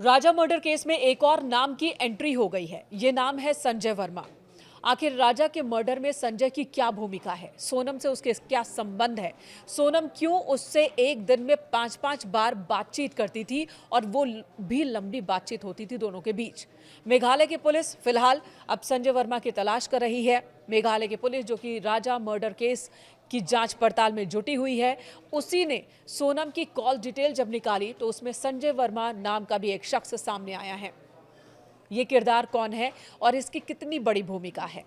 राजा murder case में एक और नाम की एंट्री हो गई है। ये नाम है संजय वर्मा। आखिर राजा के मर्डर में संजय की क्या भूमिका है? सोनम से उसके क्या संबंध है? सोनम क्यों उससे एक दिन में 5-5 बार बातचीत करती थी और वो भी लंबी बातचीत होती थी दोनों के बीच? मेघालय की पुलिस फिलहाल अब संजय वर्मा की तलाश कर रही है। मेघालय की पुलिस जो कि राजा मर्डर केस की जांच पड़ताल में जुटी हुई है, उसी ने सोनम की कॉल डिटेल जब निकाली तो उसमें संजय वर्मा नाम का भी एक शख्स सामने आया है। ये किरदार कौन है और इसकी कितनी बड़ी भूमिका है?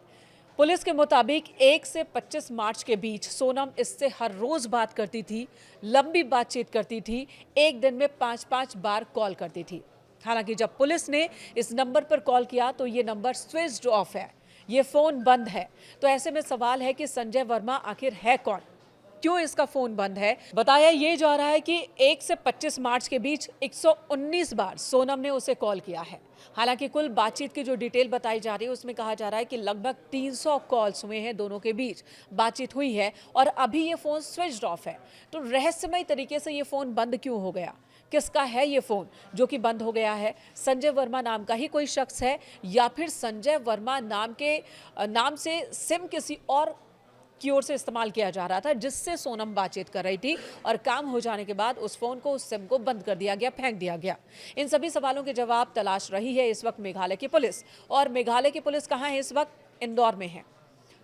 पुलिस के मुताबिक 1 से 25 मार्च के बीच सोनम इससे हर रोज बात करती थी, लंबी बातचीत करती थी, एक दिन में 5-5 बार कॉल करती थी। हालांकि जब पुलिस ने इस नंबर पर कॉल किया तो ये नंबर स्विच्ड ऑफ है, ये फोन बंद है। तो ऐसे में सवाल है कि संजय वर्मा आखिर है कौन, क्यों इसका फोन बंद है? बताया ये जा रहा है कि 1 से 25 मार्च के बीच 119 बार सोनम ने उसे कॉल किया है। हालांकि कुल बातचीत की जो डिटेल बताई जा रही है उसमें कहा जा रहा है कि लगभग 300 कॉल्स हुए हैं, दोनों के बीच बातचीत हुई है और अभी ये फोन स्विच्ड ऑफ है। तो रहस्यमय तरीके से ये फोन बंद क्यों हो गया? किसका है ये फोन जो कि बंद हो गया है? संजय वर्मा नाम का ही कोई शख्स है या फिर संजय वर्मा नाम से सिम किसी और की ओर से इस्तेमाल किया जा रहा था जिससे सोनम बातचीत कर रही थी और काम हो जाने के बाद उस फोन को, उस सिम को बंद कर दिया गया, फेंक दिया गया? इन सभी सवालों के जवाब तलाश रही है इस वक्त मेघालय की पुलिस। और मेघालय की पुलिस कहां है इस वक्त? इंदौर में है।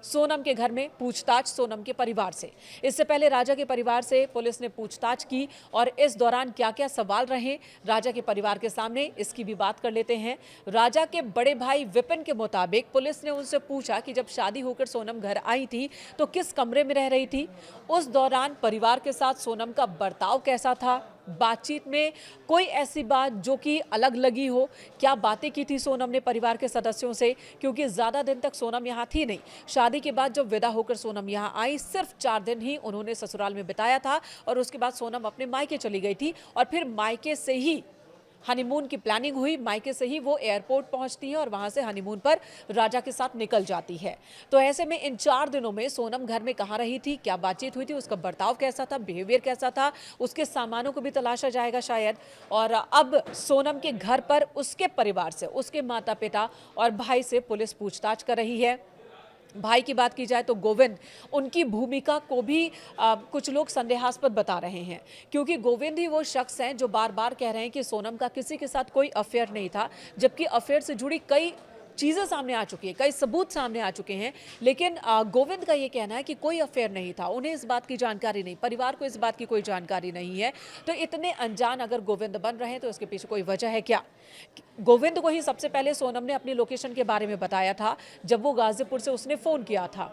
सोनम के घर में पूछताछ सोनम के परिवार से। इससे पहले राजा के परिवार से पुलिस ने पूछताछ की और इस दौरान क्या क्या सवाल रहे राजा के परिवार के सामने, इसकी भी बात कर लेते हैं। राजा के बड़े भाई विपिन के मुताबिक पुलिस ने उनसे पूछा कि जब शादी होकर सोनम घर आई थी तो किस कमरे में रह रही थी, उस दौरान परिवार के साथ सोनम का बर्ताव कैसा था, बातचीत में कोई ऐसी बात जो कि अलग लगी हो, क्या बातें की थी सोनम ने परिवार के सदस्यों से, क्योंकि ज्यादा दिन तक सोनम यहाँ थी नहीं। शादी के बाद जब विदा होकर सोनम यहाँ आई, सिर्फ 4 दिन ही उन्होंने ससुराल में बिताया था और उसके बाद सोनम अपने मायके चली गई थी और फिर मायके से ही हनीमून की प्लानिंग हुई। मायके से ही वो एयरपोर्ट पहुंचती है और वहां से हनीमून पर राजा के साथ निकल जाती है। तो ऐसे में इन 4 दिनों में सोनम घर में कहाँ रही थी, क्या बातचीत हुई थी, उसका बर्ताव कैसा था, बिहेवियर कैसा था, उसके सामानों को भी तलाशा जाएगा शायद। और अब सोनम के घर पर उसके परिवार से, उसके माता पिता और भाई से पुलिस पूछताछ कर रही है। भाई की बात की जाए तो गोविंद, उनकी भूमिका को भी कुछ लोग संदेहास्पद बता रहे हैं, क्योंकि गोविंद ही वो शख्स हैं जो बार बार कह रहे हैं कि सोनम का किसी के साथ कोई अफेयर नहीं था, जबकि अफेयर से जुड़ी कई चीज़ें सामने आ चुकी है, कई सबूत सामने आ चुके हैं। लेकिन गोविंद का ये कहना है कि कोई अफेयर नहीं था, उन्हें इस बात की जानकारी नहीं, परिवार को इस बात की कोई जानकारी नहीं है। तो इतने अनजान अगर गोविंद बन रहे हैं तो इसके पीछे कोई वजह है क्या? गोविंद को ही सबसे पहले सोनम ने अपनी लोकेशन के बारे में बताया था जब वो गाजीपुर से उसने फोन किया था।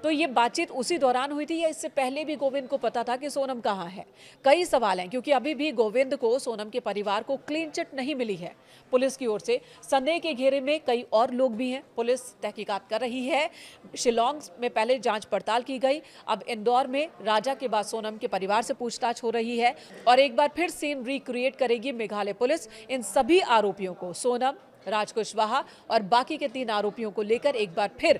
तो ये बातचीत उसी दौरान हुई थी या इससे पहले भी गोविंद को पता था कि सोनम कहाँ है? कई सवाल हैं, क्योंकि अभी भी गोविंद को, सोनम के परिवार को क्लीन चिट नहीं मिली है पुलिस की ओर से। संदेह के घेरे में कई और लोग भी हैं। पुलिस तहकीकात कर रही है। शिलोंग में पहले जांच पड़ताल की गई, अब इंदौर में राजा के बाद सोनम के परिवार से पूछताछ हो रही है और एक बार फिर सीन रिक्रिएट करेगी मेघालय पुलिस। इन सभी आरोपियों को, सोनम, राज कुशवाहा और बाकी के 3 आरोपियों को लेकर एक बार फिर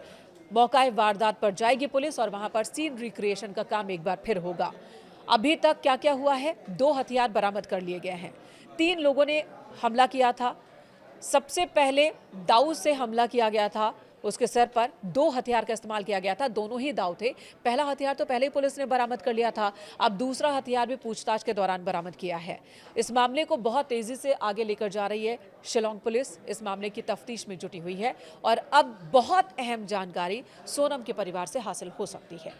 मौका वारदात पर जाएगी पुलिस और वहां पर सीन रिक्रिएशन का काम एक बार फिर होगा। अभी तक क्या क्या हुआ है? 2 हथियार बरामद कर लिए गए हैं। 3 लोगों ने हमला किया था। सबसे पहले दाऊ से हमला किया गया था, उसके सर पर 2 हथियार का इस्तेमाल किया गया था, दोनों ही दाऊ थे। पहला हथियार तो पहले ही पुलिस ने बरामद कर लिया था, अब दूसरा हथियार भी पूछताछ के दौरान बरामद किया है। इस मामले को बहुत तेजी से आगे लेकर जा रही है शिलोंग पुलिस, इस मामले की तफ्तीश में जुटी हुई है और अब बहुत अहम जानकारी सोनम के परिवार से हासिल हो सकती है।